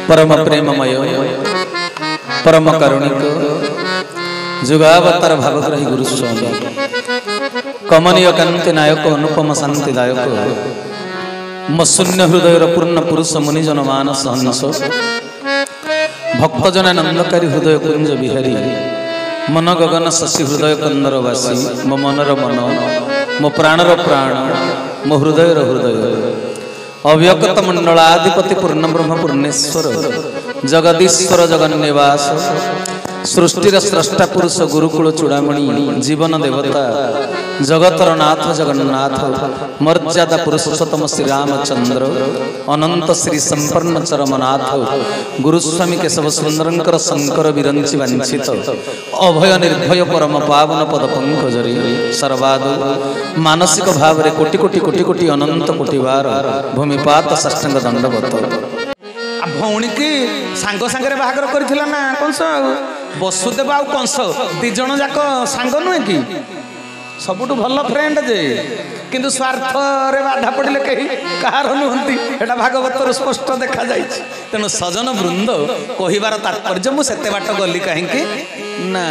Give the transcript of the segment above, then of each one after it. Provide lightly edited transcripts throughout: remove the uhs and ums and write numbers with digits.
परम प्रेममय परम करुणिक जुगावतार भावग्राही गुरु स्वामी कमनीय कांति नायक अनुपम शांतिदायक मशून्य हृदय पूर्ण पुरुष मुनिजन मानस हंस भक्तजन नंदकारी हृदय कुंज बिहारी मन गगन शशि हृदय कंदरवासी मो मनर मन मो प्राणर प्राण मो हृदयर हृदय अव्यक्त मंडलाधिपति पूर्ण ब्रह्म पूर्णेश्वर जगदीश्वर जगन्निवास सृष्टिर स्रष्टा पुरुष गुरुकुल चूड़ामणि जीवन देवता जगतर नाथ जगन्नाथ मर्यादा पुरुषोत्तम श्री रामचंद्र अनंत श्री संपन्न चरमनाथ गुरुस्वामी केशव सुंदरंकर शंकर विरंचि वांछित अभय निर्भय परम पावन पद पंकजरी सर्वाद मानसिक भाव रे कोटि कोटि कोटि कोटि अनंत कोटि बार भूमिपात साष्टांग दंडवत भौणी की सांग सांगे बाहागर करथिला ना कंस वसुदेव आउ कंस दी जण जाक सांग नुहे कि सबुठु भल फ्रेंड जे किंतु स्वार्थ रे बाधा पड़िले कहीं कहार नुहंती एटा भागवतर स्पष्ट देखा जाय तेणु सजन वृंद कहिबार तात्पर्य मु सेते बाट गली कहीं ना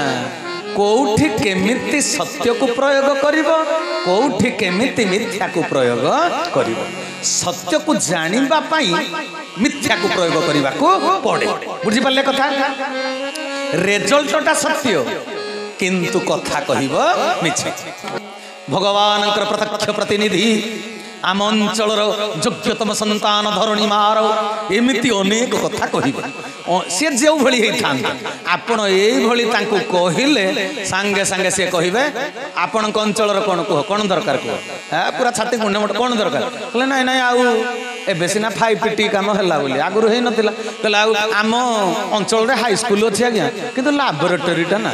कोठी केमिति सत्य को प्रयोग करिवो कोठी केमिति मिथ्या को प्रयोग करिवो सत्य को जानिबा पाई मिथ्या को प्रयोग करने को पड़े बुझी पारे कथा रेजल्टटा सत्य किंतु कथा कहब मिछ भगवान प्रत्यक्ष प्रतिनिधि आम अंचल योग्यतम संतान धरणी मार एमती अनेक कथा कह सी जो भली होता आपण ये कहले सांगे सांगे सी कहे आपण अंचल कौन कह कौन दरकार कह पूरा छाती मुंडे मुंडे कौन दरकार कहले नाई नाई आउ एबे सिना 5T काम है बोली आगुरी हो नाला कहले आम अंचल हाईस्कल अच्छी आज्ञा किंतु लाबोरेटोरीटा ना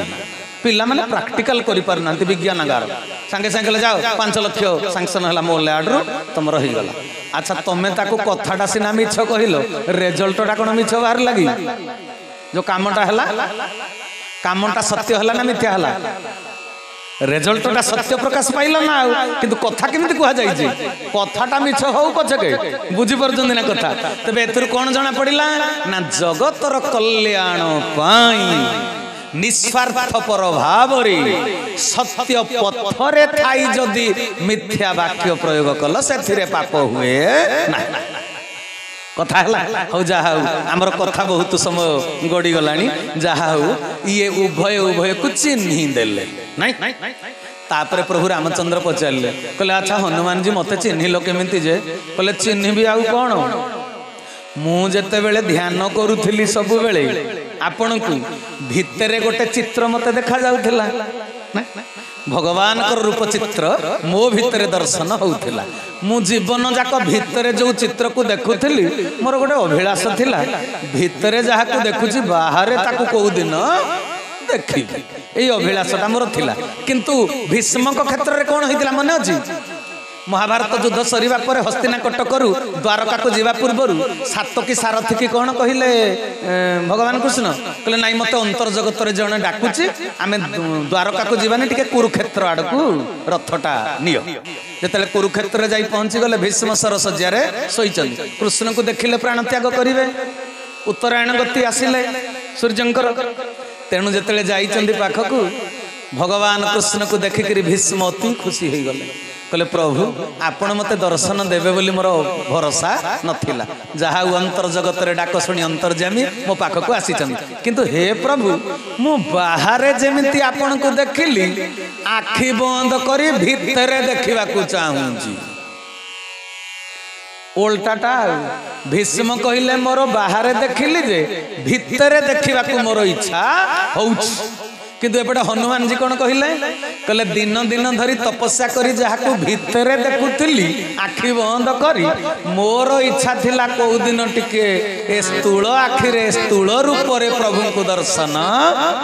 पिला माने प्रैक्टिकल करि पार नांती विज्ञानगार संगे संगे जाओ 5 लाख सैंक्शन हला मोर लैड रो तुम रही गला अच्छा तमे ताको कथाटा सिना मिछ कहिलो रिजल्टटा कोन मिछ बाहर लगी जो कामटा हला कामटा सत्य हला ना मिथ्या हला रिजल्टटा सत्य प्रकाश पाइला ना किंतु कथा केमिति कुहा जाई जे कथाटा मिछ हो पछके बुझी परजन ना कथा तबे एथुर कोन जणा पडिला ना जगतर कल्याण पाई निस्वार्थ पर भाव सत्य पथरे थाई जदि मिथ्या वाक्य प्रयोग कल से पाप हुए ना कथा हो जहा आमर कथा बहुत समय गड़ी गलानी जहा ये उभय उभय को चिन्ही देले नहीं तापर प्रभु रामचंद्र पचारे कहले अच्छा हनुमान जी मत चिन्हिल केमिति जे कहले चिन्हिबी आउ कौन मुझे बेले ध्यान करुली सब बेले आपण को भितरे गोटे चित्र मते देखा जाउथिला भगवान रूप चित्र मो भितरे दर्शन होउथिला मु जीवन जाक भितरे जो चित्र को देखुथली मोर गोटे अभिलाष थिला भितरे जहा को देखुची बाहर ताकू को दिन देखि ए अभिलाषटा मोर थिला किंतु भीष्म क्षेत्र रे कोन होइतिला मन अछि महाभारत युद्ध सरीबा परे हस्तिनाकट करू द्वारका को जीवा पूर्वर सातकी सारथी की कौन कहले भगवान कृष्ण कहले नाई मते अंतर जगत रे जणे डाकुची आमे द्वारका को जीवानी टिके कुरुक्षेत्र आडकू रथटा नियो जेतले कुरुक्षेत्र रे जाई पहुंची गले भीष्म सरसज्या रे सोईचन कृष्ण को देखिले प्राण त्याग करिवे उत्तरायण गति आसिले सूर्यंकर तेणु जेतले जाईचंदी पाखकू भगवान कृष्ण को देखिकरी भीष्म अति खुशी होई गले कहले प्रभु आपण मते दर्शन देवे बोली मोर भरोसा नथिला जहा अंतर जगत रे डाक शुणी अंतर्जामी मो पाख को आसी किंतु हे प्रभु मु बाहर जेमिति आपण को देखिली आखि बंद करी भितरे देखिबा को चाहूची उल्टाटा भीष्म कहले मोर बाहर देखिली जे भितरे देखिबा को मोर इच्छा होउची किंतु एपटे हनुमान जी कौन कहले कहले दिन दिन धरी तपस्या करी जहाको भितरे देखुली आखि बंद करी मोर इच्छा थिला को दिन टिके ए स्थूल आखि रे स्थूल रूप रे प्रभु को दर्शन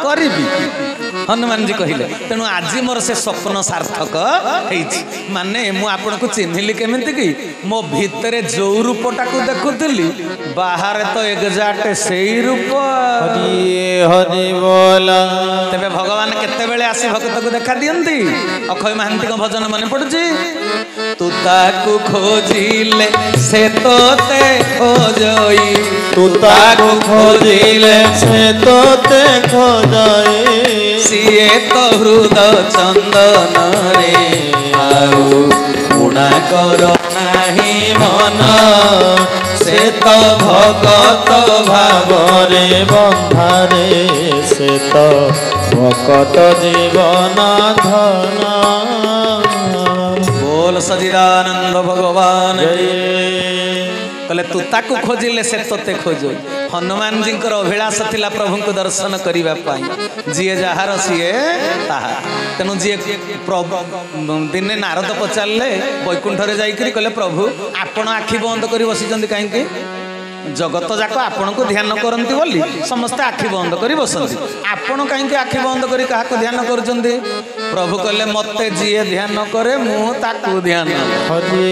करिबी हनुमान जी कहले तेणु आज मोर से स्वप्न सार्थक हेछि माने मु आपन को चिन्हिली केमिति कि मो भितरे जो रूपटा को देखुली बाहर तो एग्जैक्ट सेही रूप हरि हरि बोला भगवान केते बेले आसी भक्त को देखा दियंती अक्षय महांती भजन मन पड़ुची तू ताकू खोजिले से तोते खोजई तू ताकू खोजिले से तोते खोजई सिए तो हृदय चंदन रे आउ गुणा करो नाही मन से तो भगत भावरे बंधारे से तो भगत जीवन धन बोल सच्चिदानंद भगवान कहले तू ताकू खोजिले से तोते खोजो हनुमान जी अभिलाष थिला प्रभु को दर्शन करने जी जार सीए ताहा तेणु जी दिने नारद पचारे वैकुंठ जाकर कहले प्रभु आपण आखि बंद कर बसी कहीं जगत जाक आपण को ध्यान करती बोली समस्ते आखि बंद कर बसती आपण कहीं आखि बंद कर ध्यान कर प्रभु कहले मते जीए ध्यान करे मुझे ध्यान हरि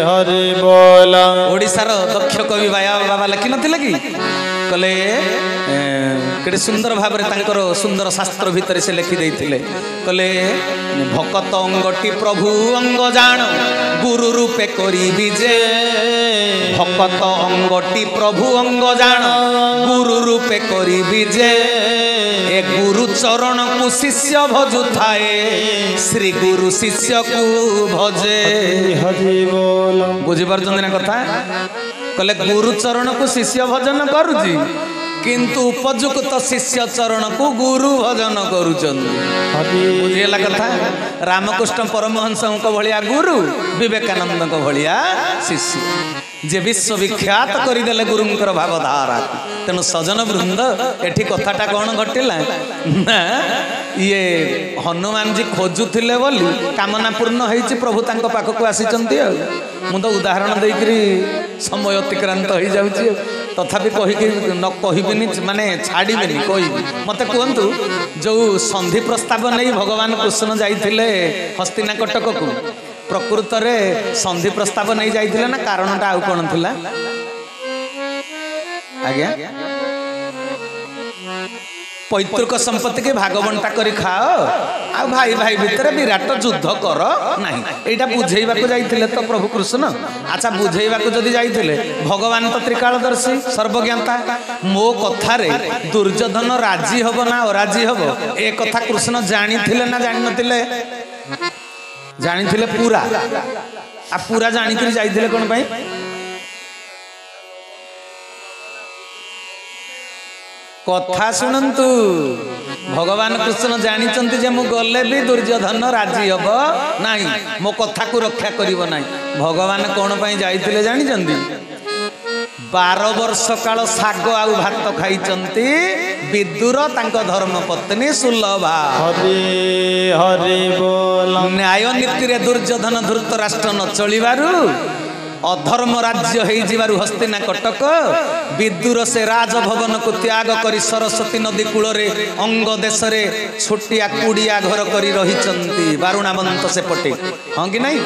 हरि बोला ओडिशार दक्ष कवि बाबा लिखि नथिले कि कहले केटे सुंदर भाव में सुंदर शास्त्र भितर से लिखि देइथिले कहले भकत अंगटी प्रभु अंग जान गुरु रूपे करी विजे भकत अंगटी प्रभु अंग जान गुरु रूपे करी विजे ए गुरु चरण को शिष्य भजु थाए श्री गुरु शिष्य को भजे हरि बोल बुझी पारछन ना कथा कहले गुरु चरण को शिष्य भजन करूची किंतु उपयुक्त शिष्य चरण को गुरु भजन बुझीला कथा रामकृष्ण परमहंस भलिया गुरु विवेकानंद भलिया शिष्य जे विश्वविख्यात करदेले गुरुंकर भावधारा तेणु सजन वृंद एठी कथाटा कौन घटिला ना ये हनुमान जी खोजुले बोली कामना पूर्ण होईची प्रभु तांको पाखक आसीचंती मु तो उदाहरण देकरी समय अतिक्रांत हो जाउची तथापि कहीकि न कहबिनी माने छाड़बेनि कहि मते कहतु जो संधि प्रस्ताव नहीं भगवान कृष्ण जाइथिले हस्तिनाकटक को प्रकृत रे संधि प्रस्ताव नहीं जाइथिले ना कारणटा आउ कोन थिला आज्ञा पैतृक संपत्ति के भाग बंटा करी खाओ आ भाई भाई भितर विराट युद्ध कर नहीं एटा बुझेइबा को जाइथिले तो प्रभु कृष्ण अच्छा बुझेइबा को जदी जाइथिले भगवान तो त्रिकालदर्शी सर्वज्ञाता मो कथा रे दुर्योधन राजी हबो ना अराजी हबो ए कथा कृष्ण जानिथिले ना जानि नथिले जानिथिले पूरा आ पूरा जानि करी जाइथिले कोन पई कथा शुणु भगवान कृष्ण जानी जे मु गले भी दुर्योधन राजी हम ना मो कथा को रक्षा करिवो ना भगवान कौन पाई जाइथिले जानी 12 वर्ष काल साग आउ भात खाई विदुर तांको धर्म पत्नी सुलभा हरि हरि बोल न्याय नीति रे दुर्योधन धृतराष्ट्र न चलिबारु अधर्म राज्य हो हस्तिनाकटक विदुर से राजभवन को त्याग करी सरस्वती नदी कूल रे अंग देश रे छोटिया कुड़िया घर करी रही बारुणावंत से पटे हाँ कि नहीं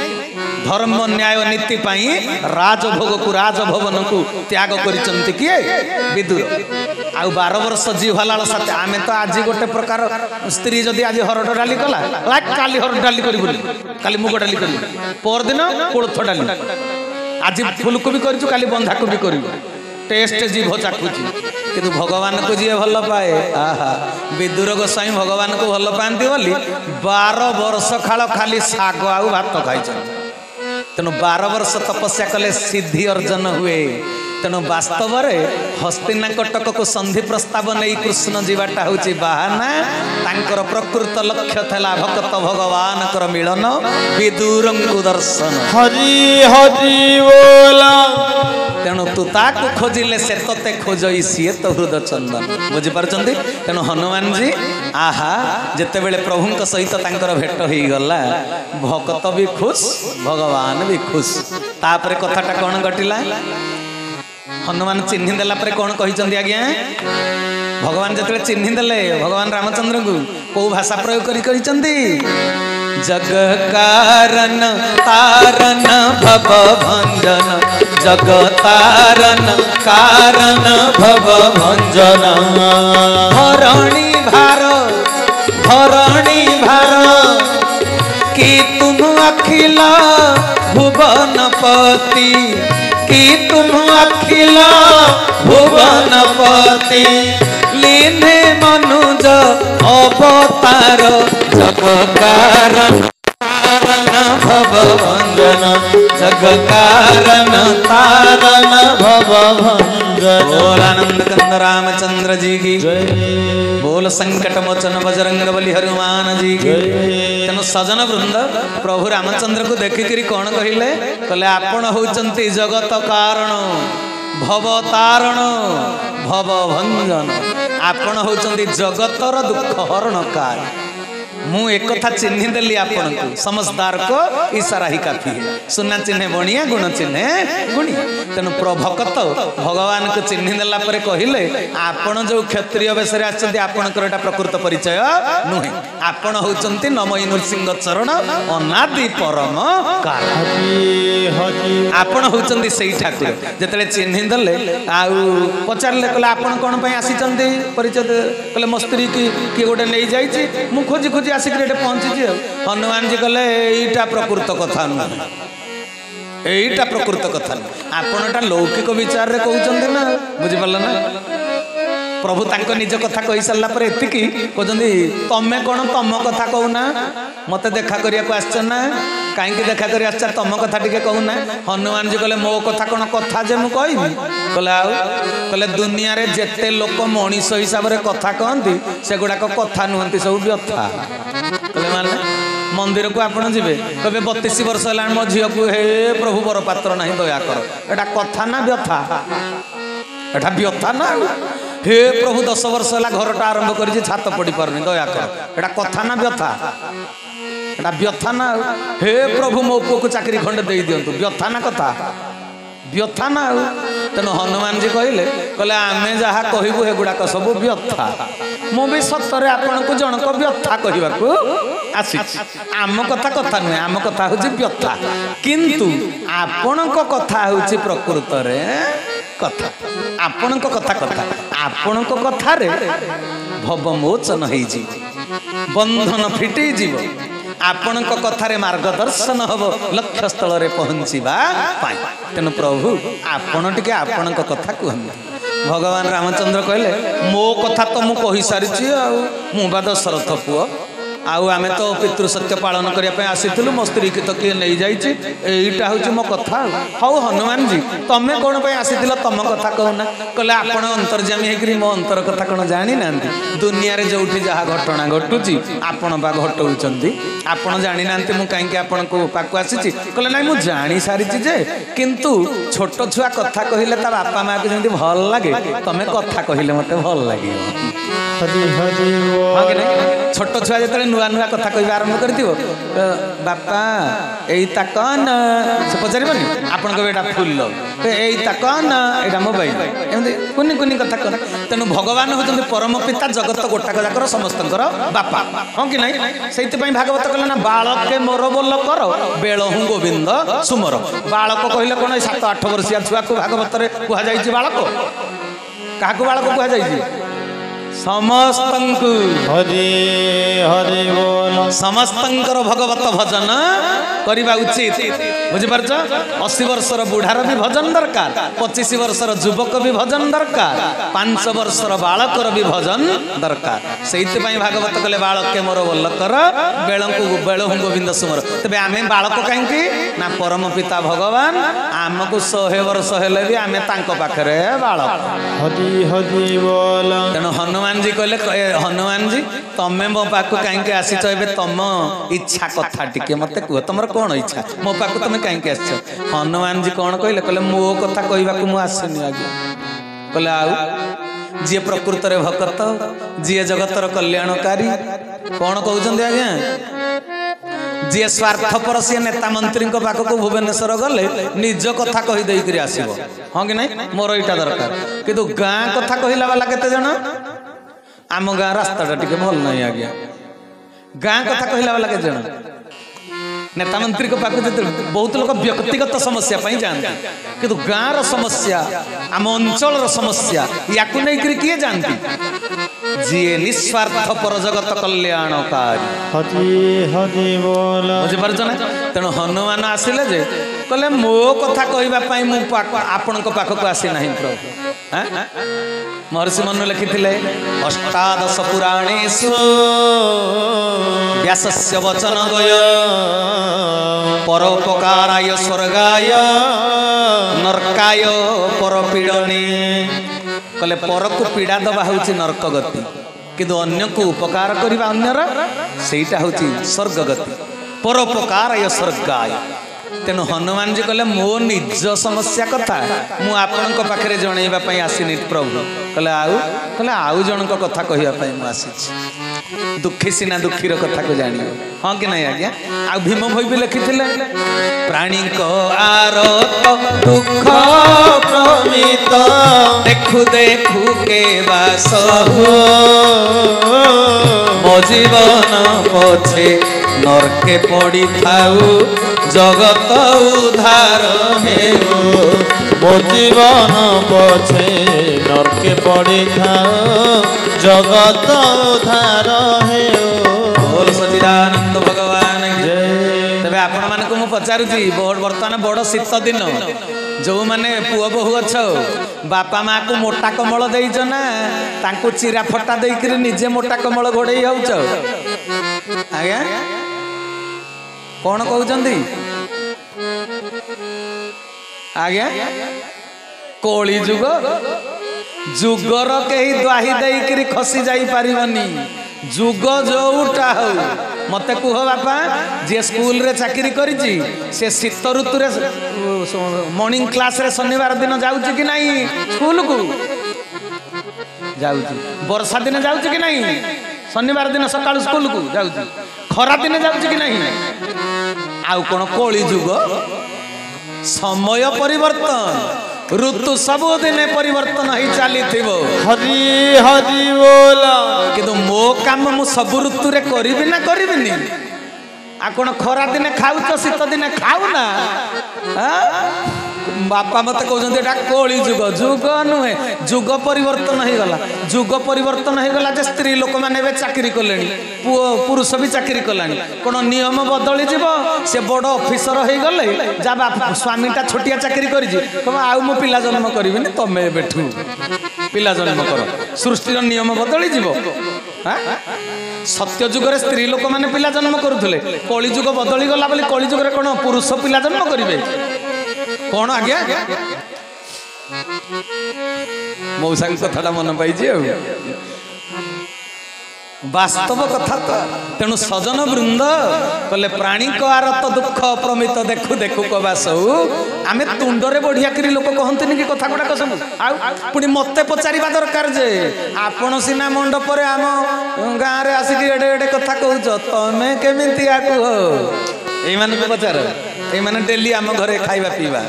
धर्म न्याय नीति पाई राजभोग को राजभवन को त्याग करिसंती किए विदुर आउ 12 वर्ष जीवालाल साथे आमे तो आज गोटे प्रकार स्त्री जदि आज हरड डाली कला काली हरड डाली करी काली मुग डाली करी पर दिन कोलथ डाली आज फुलकोबी करूँ काली बंधाकोबी करूँ टेस्ट जीभ चाखुची किंतु भगवान को जी भल पाए आहा विदुर गोस्वामी भगवान को भल पाती बोली 12 वर्ष काल खाली साग आउ भात खाई तेणु 12 वर्ष तपस्या कले सिद्धि अर्जन हुए तेणु वास्तव में हस्तिनाकटक को संधि प्रस्ताव नहीं कृष्ण जीवाटा हूँ बाहाना तांकर प्रकृत लक्ष्य थला भक्त भगवान कर मिलन विदुर दर्शन हरि हरि बोला तेणु तू ताकू खोजिले से तते खोजई सी तो हृदय चंदन बुझीपार तेणु हनुमान जी आहा जिते बेले प्रभु सहित तांकर भेट हो गला भक्त भी खुश भगवान भी खुश तापरे कथाटा कौन घटिला हनुमान चिन्ह देला परे कौन कहिचंदी आज्ञा भगवान जतले चिन्ह देले भगवान रामचंद्र को को भाषा प्रयोग करी कहिचंदी जग कारण तारन भव भंजन जग तारन कारण भव भंजन धरणी भार कि तुम अखिल भुवनपति कि तुम अखिल भुवनपति लीने मनुज अवतार जग कारण भव भंजन जग कारण तारण भव भंजन। बोल आनंद कंद रामचंद्र जी की बोल संकट मोचन बजरंग बली हनुमान जी की। तेणु सजन वृंद प्रभु रामचंद्र को देखिकी कौन कहले कहले आपण होचंती जगत कारण भव तारण भव भंजन। आपण होचंती जगतर दुख हरणकार। मु एक कथा चिन्ह देली आपन को समझदार को इशारा ही काफी है। सुना चिन्हे बणिया गुण चिन्हे गुणिया। तेणु प्रभकत भगवान को चिन्ह देला परे कहिले आपण जो क्षत्रिय वेशरे आछंती आपणकर एटा प्रकृत परिचय नुहे। आपण होचंती नमयी नृसिंह चरण अनादि परम कारण। आपण होचंती सेही ठाकुर। जेतले चिन्ह देले आ पचारले कहले आपण कोन पई आसीचंती परिचय कहले मो स्त्री की गोटे नै जाईची मु खोजी खोजी आसिक पहुंची। हनुमान जी कहले एटा प्रकृत कथा नुह एटा प्रकृत कथा आपनटा लौकिक विचार रे कहउचंदी ना बुझि पल्ला ना। प्रभु तांको निज कथा कहि सारला पर एतिकी कहउचंदी तमे कोन तम कथा कहउना मते देखा करिया को आछछ ना काहे के देखा करिया आछछ तम कथा टिके कहउना। हनुमान जी कहले मो कथा कोन कथा जे मु कहिबी कहले आउ कहले दुनिया रे जेते लोक मनीष हिसाब रे कथा कहंती से गुडा को कथा नुहंती सब व्यथा। कहले माने मंदिर को आपण जीवे कबे 32 वर्ष हला मो झियो को हे प्रभु बर पात्र नाही दया कर एटा कथा ना व्यथा एटा व्यथा ना। हे प्रभु 10 वर्ष हला घरटा आरंभ करिछि छात पड़ी परनी दया कर एटा कथा ना व्यथा एटा व्यथा ना। हे प्रभु मो पुओ को चाकरी खंड दे दियंतु व्यथा ना कथा व्यथा ना। तेणु हनुमान जी कहले कहले आमे जहा कहबू हे गुडाक सब व्यथा। मु भी सतरे आपण को जनक व्यथा कहबाकू आसी। आम कथा कथा नुहे आम कथा होची व्यथा किंतु आपण को कथा होची प्रकृत रे कथा। आपण को कथा कथा आपण को कथा रे भवमोचन होई जी बंधन फिटई जीव। आपण को कथारे मार्गदर्शन हब लक्ष्य स्थल रे पहुंचीबा पाई। तेनु प्रभु आपण टिके आपण को कथा कहंती। भगवान रामचंद्र कहले मो कथा तो मु कहि सारिछि आ मु बा दशरथ पुओ आउ आमे तो पितृ सत्य पालन करिया पे आसीथिलु मो स्त्री की तो किए नहीं जाइछि एईटा होछि मो कथा। हौ हनुमान जी तमे कोन पे आसीथिल तम कथा कहना कहले आपण अंतर्जामी हेकरी मो अंतर कथा कोन जानि नांती। दुनिया रे जोठी जहा घटना घटुची आपण बा घटउचंती आपण जानि नांती मु काहे के आपण को पाकु आसीछि कहले नै मु जानि सारिछि जे किंतु छोट छुआ कथा कहिले ता बापा मां के जेंति भल लागे तमे कथा कहिले मते भल लागियो। हरि हरि हां के नै छोट छुआ जेतले नुआ नुआ कथा कहबा आरंभ करथिबो बापा एईता कौन से पचारिबनी आपण को बेटा फूल एईता कौन एटा मोबाइल एमते कुनी कुनी कथा कर। तेनु भगवान होचंदी परम पिता जगत गोटाक जाकर समस्तंकर बापा हां कि नै। सेति पई भागवत कहले ना बालके मोर बोल कर बेलहु गोविंद सुमर। बालक कहिले कोन 7-8 वर्षिया छुआ को भागवत रे कुहा जाईछि बालक काहाकू बालक कुहा जाईछि समस्तंकु हरि हरि बोल समस्तंकर भगवत भजन करवा उचित। बुझी पारछ 80 वर्षर बुढ़ार भी भजन दरकार 25 वर्षर युवक भी भजन दरकार 5 वर्षर बालकर भी भजन दरकार। सेइते पई भागवत कले बालक के मोर बोलकर बेलहु गोविंद सुमर। तबे आमे बालक काहेकि ना परम पिता भगवान आमको 100 वर्ष हेले भी आमे तांको पाखरे बालक। हरि हरि बोल। तेणु हनुमान जी कहले हनुमान जी तमे मो पाखु कहीं आसीच ए तम इच्छा कथा टिके मते कह तुम कौन इच्छा मो पाखु तुम कहीं आस। हनुमान जी कौन कहले कहले मो कथा कहवाक मु आसनी आज्ञा कहले आउ जी प्रकृत रे भक्त जी जगतर कल्याणकारी कौन कहते आज्ञा जी स्वार्थपर सी नेता मंत्री पाखक भुवनेश्वर गले निज कथा कहीदे आसब हाँ कि नहीं मोर यहाँ दरकार किंतु गाँ कथा कहला वाला केते जण आम गाँ रास्ता टिके भल नहीं आज्ञा गाँ कथा कहला वाला केते जण नेता मंत्री को पाखु बहुत लोग व्यक्तिगत समस्या पाई जानते किंतु गाँव समस्या आम अंचल समस्या या किए जानती जी निस्वार्थ पर जगत कल्याणकारी हरि हरि बोल। बुझी पारछ ना तेणु हनुमान आसिले जे कहले मो कथा कहवाई आपणक पाखक आसी ना प्रभु। महर्षि मनु लिखिथिले अष्टादश पुराणेषु व्यासस्य वचन गय परोपकाराय स्वर्गाय नरकाय परपीड़ने। कहले पर को पीड़ा दबा हूँ नरक गति किंतु अन्य को उपकार करवा अन्यर सेटा हूँ स्वर्ग गति परोपकाराय स्वर्गाय। तेणु हनुमान जी कहले मो निज समस्या कथा मु आपणक पाखरे जनइबा पई आसीनी प्रभु। कहले आउ जनक कथा कहइबा पई मु आसीछि दुखी सिना दुखीर कथा को जानियो। हाँ कि नहीं आज्ञा। आ भीम भई भी लिखिथिले प्राणी को आरत दुख प्रमित देखु देखु के बास मो जीवन पछे नरके पड़ी थाऊ जगत उद्धार हेउ मो जीवन पछे नरके पड़ी थाऊ जगत उद्धार हेउ। बोल सच्चिदानंद भगवान तेरे आपण मानक मु पचारुची बर्तमान बड़ शीत दिन जो माने पुओ बहु अछ बापा माँ को मोटा कमल देइछ ना तांको चिरा फटा देइकरी निजे मोटा कमल घोड़े होउछ। आज्ञा कौन कहउचंदी आज्ञा कोली जुग जुगर कहीं द्वाही देइकरी खसी जाई पारिबनी जुग जोटा हो मत कुह बापा जे स्कूल रे चाकरी करिछि से शीत ऋतु रे मॉर्निंग क्लास रे शनिवार दिन जाउछि कि नहीं स्कूल को जाउछि वर्षा दिन जाउछि कि नहीं शनिवार दिन सकाळ स्कूल को जाउछि खरा दिन जाउछि कि नहीं आउ कोन कोली जुग समय परिवर्तन ऋतु सबु दिन परिवर्तन ही चली हरि हरि बोला किंतु मो काम मु सबु ऋतु रे करिबि ना करिबिनी आ कोन खरा दिन खाउछ शीत दिन खाउ ना बापा मत कहते एटा कोली जुग जुग नुहे जुग परिवर्तन हो गला जुग परिवर्तन हो गला जे स्त्री लोक माने चाकरी कलेनी पुरुष भी चाकरी कलानी कोन नियम बदली जीव से बड़ ऑफिसर हो गले जा स्वामीटा छोटिया चाकरी करी तुम आउ मो पिला जन्म करिबिनी तमे बेठू पिला जन्म कर सृष्टिर नियम बदली जीव। सत्य जुगरे स्त्री लोक माने पिला जन्म करुले कली जुग बदली गला बोली कली जुगरे कोन पुरुष पिला जन्म करिवे कौन आज्ञा मौसा कथा मन पाई वास्तव कथा तो तेणु सजन वृंद कहले प्राणी को आरत दुख प्रमित देखु देखु कबासौ आमे तुंडरे बढ़िया करी लोक कहंतनी कि कथा गुडा सब पुणी मते पचारिबा दरकार जे आपण सिना मंडप रे आम गाँ रे आसिक एडे एडे कथा कहउछ तमे केमिति आकु हो एई माने पचार एई माने डेली आम घरे खाइबा पीबा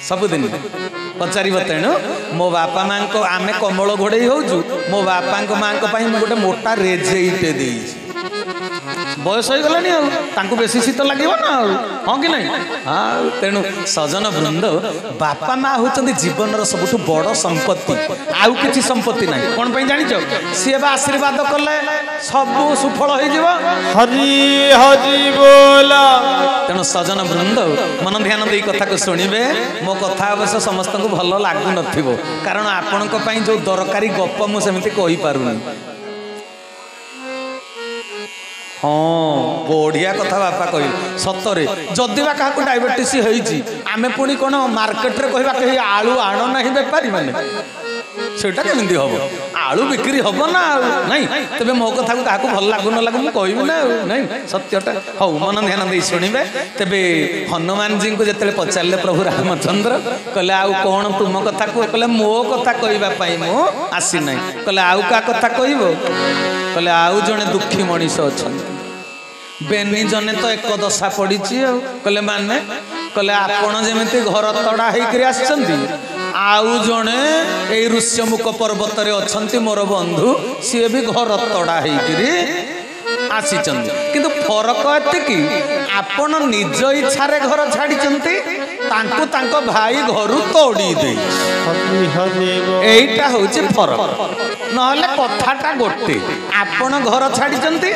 सबुदिन पचार तेणु मो बापा माँ को आमे कमल घोड़े होजु मो बापा माँ को गोटे मोटा रेजेईटे दे बयस हो गलानी तांको बेसी शीत लगे ना हाँ कि नहीं। हाँ तेणु सजन वृंद बापा माँ होचंदी जीवन सबुठ बड़ संपत्ति आउ किछि संपत्ति नहीं कौन पे जानिछ सी आशीर्वाद कले सब सुफल हो हरि हरि बोला। तेणु सजन वृंद मन ध्यान दे कथा को शुणिबे मो कथा अवश्य समस्त को भल लागु नथिबो कारण आपणक पई जो दरकारी गप मु सेमिति कहि पारुनी। हाँ बढ़िया कथा बापा कह सतरे जदि बा क्या डायबिटीज होती आमे पुणी कौन मार्केट रे कहवा कहीं आलू आण ना बेपारी मैंने सेटा केमिति हम आलू बिक्री हम ना नहीं तेरे मो कथा को क्या भल लगु न लगु मुझे ना नहीं सत्यटा हौ मन ध्यान दे शुणिबे तेबे हनुमान जी को जिते पचारे प्रभु रामचंद्र कहले आउ कौन तुम कथा कह कहले मो कथा कहवाई मु आसी ना कहले आउ क्या कथा कहब कहले आउ जड़े दुखी मनीष अच्छा बेनी जने तो एक दशा पड़ी कहले माने कहले आपण जमी घर तड़ा होती आउ जड़े यही ऋष्यमुख पर्वत रे अच्छा मोर बंधु सी भी घर तड़ा होकरी ଆସିଛନ୍ତି କିନ୍ତୁ ଫରକ ଏତିକି ଆପଣ ନିଜ ଇଚ୍ଛାରେ ଘର ଛାଡ଼ିଛନ୍ତି ତାଙ୍କୁ ତାଙ୍କ ଭାଇ ଘରୁ ତୋଡ଼ି ଦେଇ ହରି ହରି ବୋଲ এইটা হচ্ছে ফরক নহলে কথাটা গোটে আপন ঘর ছাড়িଛନ୍ତି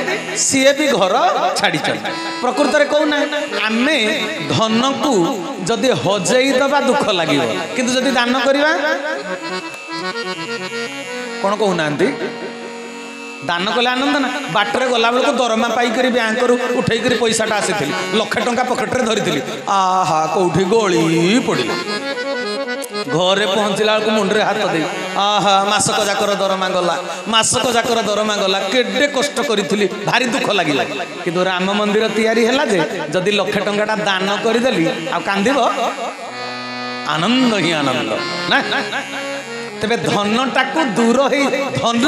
সিଏ ବି ঘর ছাড়িଛନ୍ତି প্রকৃତରେ কହୁନା ଆମେ ଧନକୁ ଯଦି ହଜେଇ ଦେବା ଦୁଃଖ ଲାଗିବ କିନ୍ତୁ ଯଦି ଦାନ କରିବା କଣ କହୁନାହାନ୍ତି ଦାନ କଲେ ଆନନ୍ଦ ନା ବାଟରେ ଗଲା ବେଳକୁ ଦରମା ପାଇକରି ବ୍ୟାଙ୍କରୁ ଉଠେଇକରି ପଇସାଟା ଆସିଥିଲି ଲକ୍ଷେ ଟଙ୍କା ପକେଟରେ ଧରିଥିଲି ଆହା କୋଉଠି ଗଳି ପଡ଼ିଲା ଘରେ ପହଞ୍ଚିଲା ବେଳକୁ ମୁଣ୍ଡରେ ହାତ ଦେଇ ଆହା ମାସକ ଯାକର ଦରମା ଗଲା ମାସକ ଯାକର ଦରମା ଗଲା କେଡ଼େ କଷ୍ଟ କରିଥିଲି ଭାରି ଦୁଃଖ ଲାଗିଲା କିନ୍ତୁ ରାମ ମନ୍ଦିର ତିଆରି ହେଲା ଯେ ଯଦି ଲକ୍ଷେ ଟଙ୍କାଟା ଦାନ କରିଦେଲି ଆଉ କାନ୍ଦିବ ଆନନ୍ଦ ହିଁ ଆନନ୍ଦ ନା ତେବେ ଧନଟାକୁ ଦୂର ହେଇ ଧନ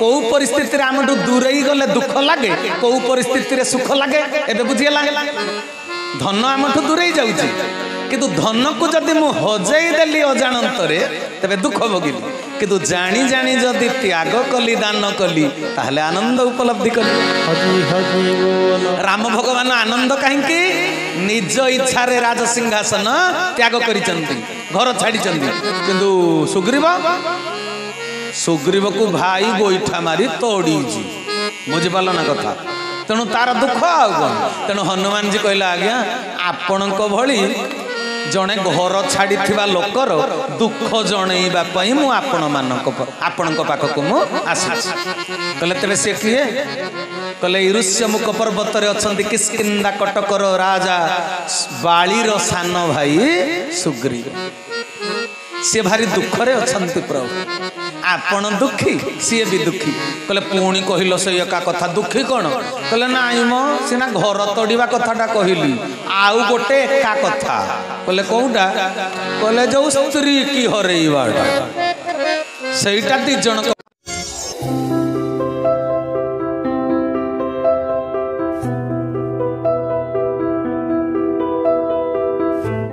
କୋଉ ପରିସ୍ଥିତିରେ ଆମଠୁ ଦୂରେଇ ଗଲେ ଦୁଃଖ ଲାଗେ କୋଉ ପରିସ୍ଥିତିରେ ସୁଖ ଲାଗେ ଏବେ ବୁଝିଗଲା ଧନ ଆମଠୁ ଦୂରେଇ ଯାଉଛି କିନ୍ତୁ ଧନକୁ ଯଦି ମୁଁ ହଜେଇ ଦେଲି ଅଜାଣନ୍ତରେ ତେବେ ଦୁଃଖ ଭୋଗିଲି କିନ୍ତୁ ଜାଣି ଜାଣି ଯଦି ତ୍ୟାଗ କଲି ଦାନ କଲି ତାହେଲେ ଆନନ୍ଦ ଉପଲବ୍ଧି କଲି ହରି ହରି ବୋଲ ରାମ ଭଗବାନ ଆନନ୍ଦ କାହିଁକି ନିଜ ଇଚ୍ଛାରେ ରାଜସିଂହାସନ ତ୍ୟାଗ କରିଛନ୍ତି ଘର ଛାଡ଼ିଛନ୍ତି କିନ୍ତୁ ସୁଗ୍ରୀବକୁ ଭାଇ ଗୋଇଠା ମାରି ତୋଡ଼ିଛି ବୁଝିପାରିଲ ନା କଥା ତେଣୁ ତାର ଦୁଃଖ ଆଉ କଣ ତେଣୁ ହନୁମାନଜୀ କହିଲେ ଆଜ୍ଞା ଆପଣଙ୍କ ଭଳି ଜଣେ ଘର ଛାଡ଼ିଥିବା ଲୋକର ଦୁଃଖ ଜଣେଇବା ପାଇଁ ମୁଁ ଆପଣଙ୍କ ପାଖକୁ ମୁଁ ଆସିଛି କହିଲେ ତେବେ ସେ କିଏ କହିଲେ ଇରୁଷ୍ୟମୁଖ ପର୍ବତରେ ଅଛନ୍ତି କିଷ୍କିନ୍ଧା କଟକର ରାଜା ବାଳିର ସାନ ଭାଇ ସୁଗ୍ରୀବ ସିଏ ଭାରି ଦୁଃଖରେ ଅଛନ୍ତି ପ୍ରଭୁ ଆପଣ ଦୁଃଖୀ ସିଏ ବି ଦୁଃଖୀ କହିଲେ ପୁଣି କହିଲ ସେଇ ଏକା କଥା ଦୁଃଖୀ କଣ କହିଲେ ନାଇଁ ମ ସିନା ଘର ତୋଡ଼ିବା କଥାଟା କହିଲି ଆଉ ଗୋଟେ ଏକା କଥା କହିଲେ କୋଉଟା କହିଲେ ଯୋଉ ସ୍ତ୍ରୀ କି ହରେଇବାଟା ସେଇଟା ଦି ଜଣ